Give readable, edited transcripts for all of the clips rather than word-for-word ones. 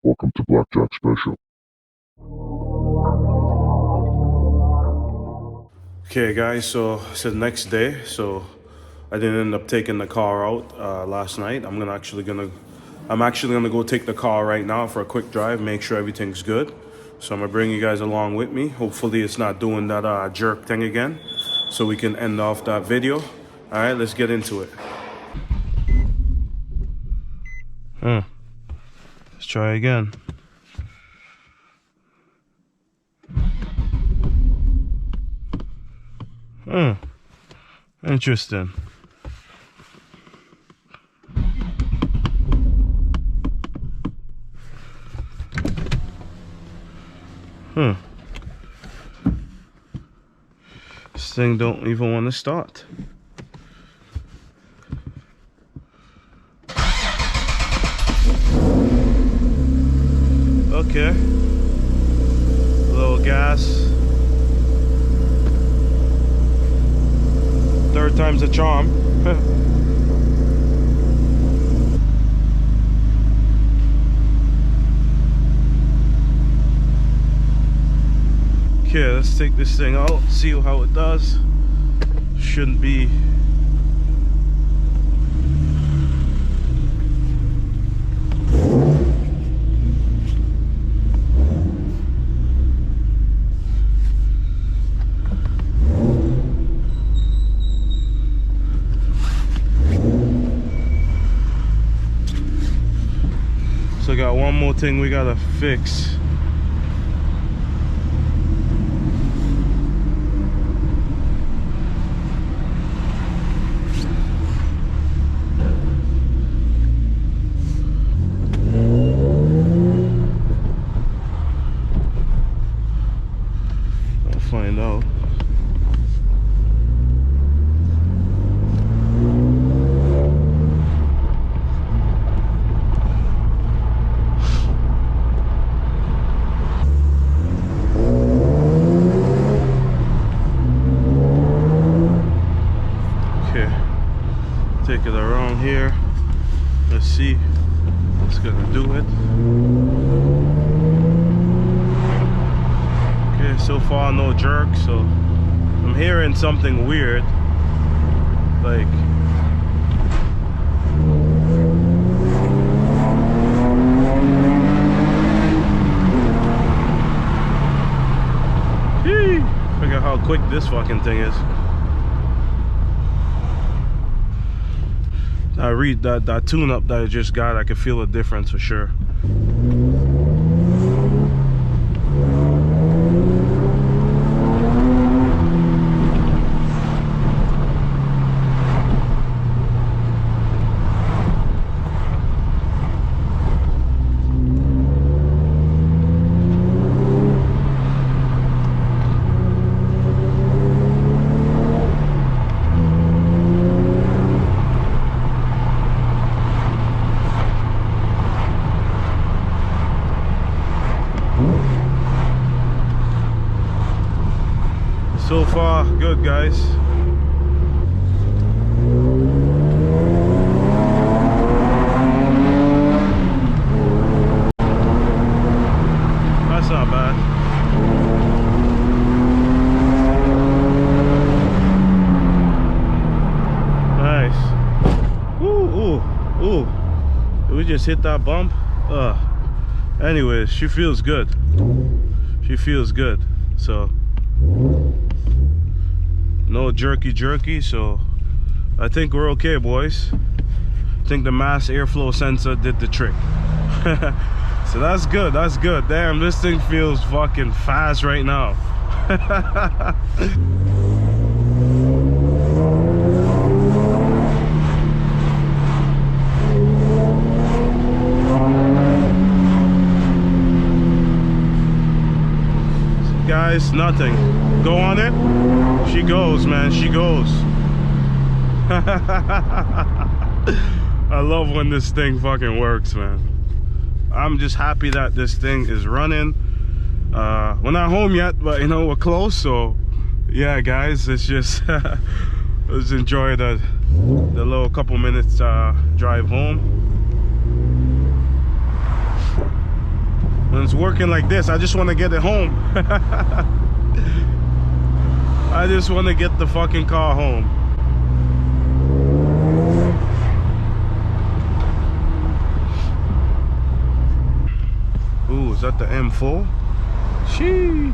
Welcome to Blackjack Special. Okay guys, so it's the next day, so I didn't end up taking the car out last night. I'm actually gonna go take the car right now for a quick drive, make sure everything's good. So I'm gonna bring you guys along with me. Hopefully it's not doing that jerk thing again, so we can end off that video. All right, let's get into it. Let's try again. Interesting. This thing don't even want to start. Okay. A little gas. Third time's a charm. Okay, let's take this thing out, see how it does. Shouldn't be. So got one more thing we gotta fix. I'll find out. Take it around here. Let's see what's gonna do it. Okay, so far no jerk, so I'm hearing something weird. Like look at how quick this fucking thing is. I read that tune-up that I just got, I could feel a difference for sure. So far, good, guys. That's not bad. Nice. Ooh, ooh, ooh. Did we just hit that bump? Anyways, she feels good. She feels good. So no jerky, so I think we're okay, boys. I think the mass airflow sensor did the trick. So that's good, that's good. Damn, this thing feels fucking fast right now. Guys, nothing. Go on it. She goes, man. She goes. I love when this thing fucking works, man. I'm just happy that this thing is running. We're not home yet, but you know, we're close. So yeah, guys, it's just let's enjoy the little couple minutes drive home. it's working like this. I just want to get it home. I just want to get the fucking car home. Ooh, is that the M4? Shee.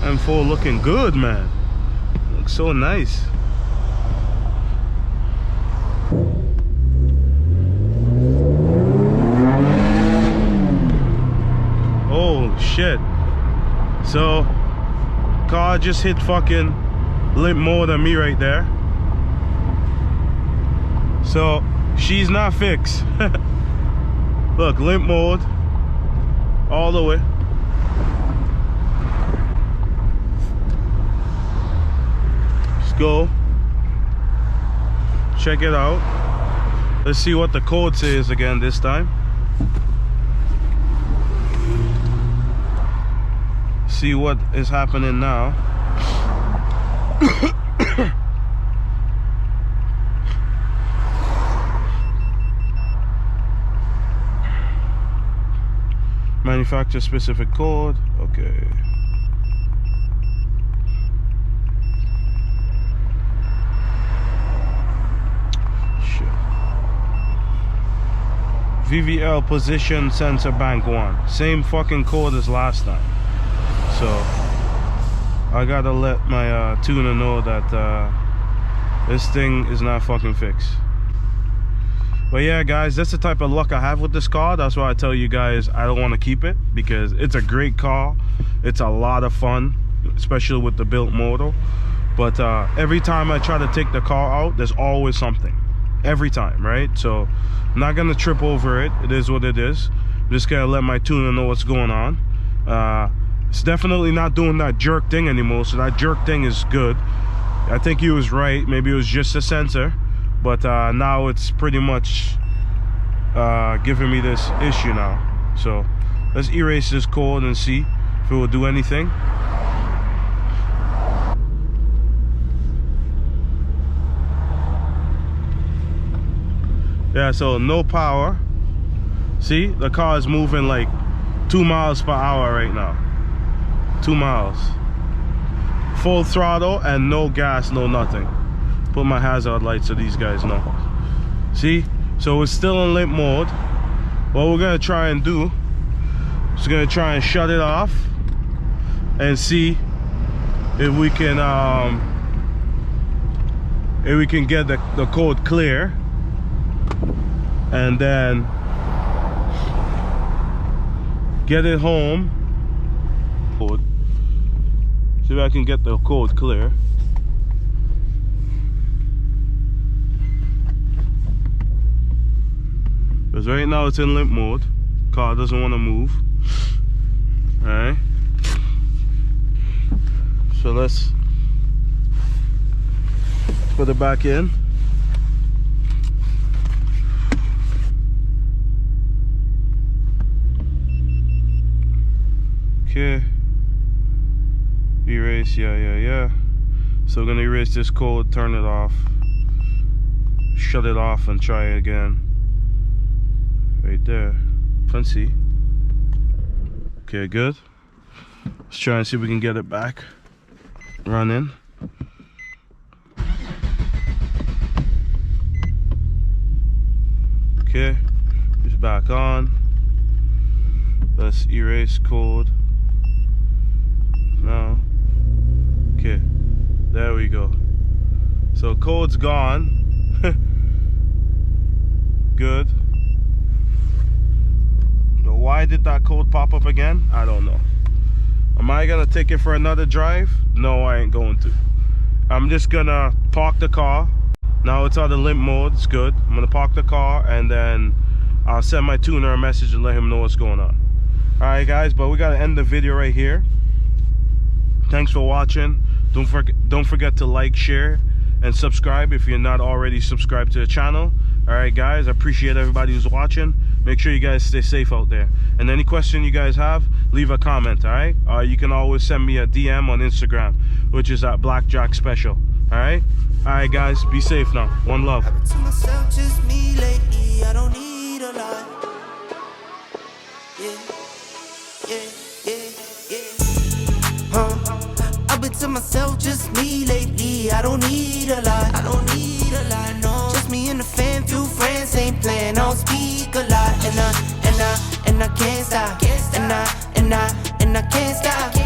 M4 looking good, man. Looks so nice. Oh shit. So car just hit fucking limp more than me right there. So she's not fixed. Look, limp mode all the way. Let's go check it out. Let's see what the code says again this time. See what is happening now. Manufacturer specific code. Okay. Shit. VVL position sensor bank 1. Same fucking code as last time. So I gotta let my tuner know that this thing is not fucking fixed. But yeah, guys, that's the type of luck I have with this car. That's why I tell you guys I don't want to keep it, because it's a great car. It's a lot of fun, especially with the built motor. But every time I try to take the car out, there's always something. Every time, right? So I'm not gonna trip over it. It is what it is. I'm just gonna let my tuner know what's going on. It's definitely not doing that jerk thing anymore, so that jerk thing is good. I think he was right. Maybe it was just a sensor, but now it's pretty much giving me this issue now. So let's erase this code and see if it will do anything. Yeah, so no power. See, the car is moving like 2 miles per hour right now. 2 miles. Full throttle and no gas, no nothing. Put my hazard light so these guys know. See, so it's still in limp mode. What we're gonna try and do is gonna try and shut it off and see if we can get the code clear, and then get it home. Code. See if I can get the code clear. Because right now it's in limp mode. Car doesn't want to move. Alright. So let's put it back in. Okay. Erase, yeah. So we're gonna erase this code, turn it off, shut it off, and try it again. Right there. Let's see. Okay, good. Let's try and see if we can get it back running. Okay, it's back on. Let's erase code. Now, okay, there we go. So code's gone. Good. But why did that code pop up again? I don't know. Am I gonna take it for another drive? No, I ain't going to. I'm just gonna park the car. Now it's out of limp mode. It's good. I'm gonna park the car and then I'll send my tuner a message and let him know what's going on. Alright guys, but we gotta end the video right here. Thanks for watching. Don't forget to like, share, and subscribe if you're not already subscribed to the channel. Alright guys, I appreciate everybody who's watching. Make sure you guys stay safe out there. And any question you guys have, leave a comment, alright? You can always send me a DM on Instagram, which is at Blackjack Special. Alright? Alright guys, be safe now. One love. To myself, just me lately. I don't need a lot. Yeah. I've been to myself, just me lately. I don't need a lot. No. Just me and the fam, few friends ain't playing. I don't speak a lot, and I can't stop. And I can't stop.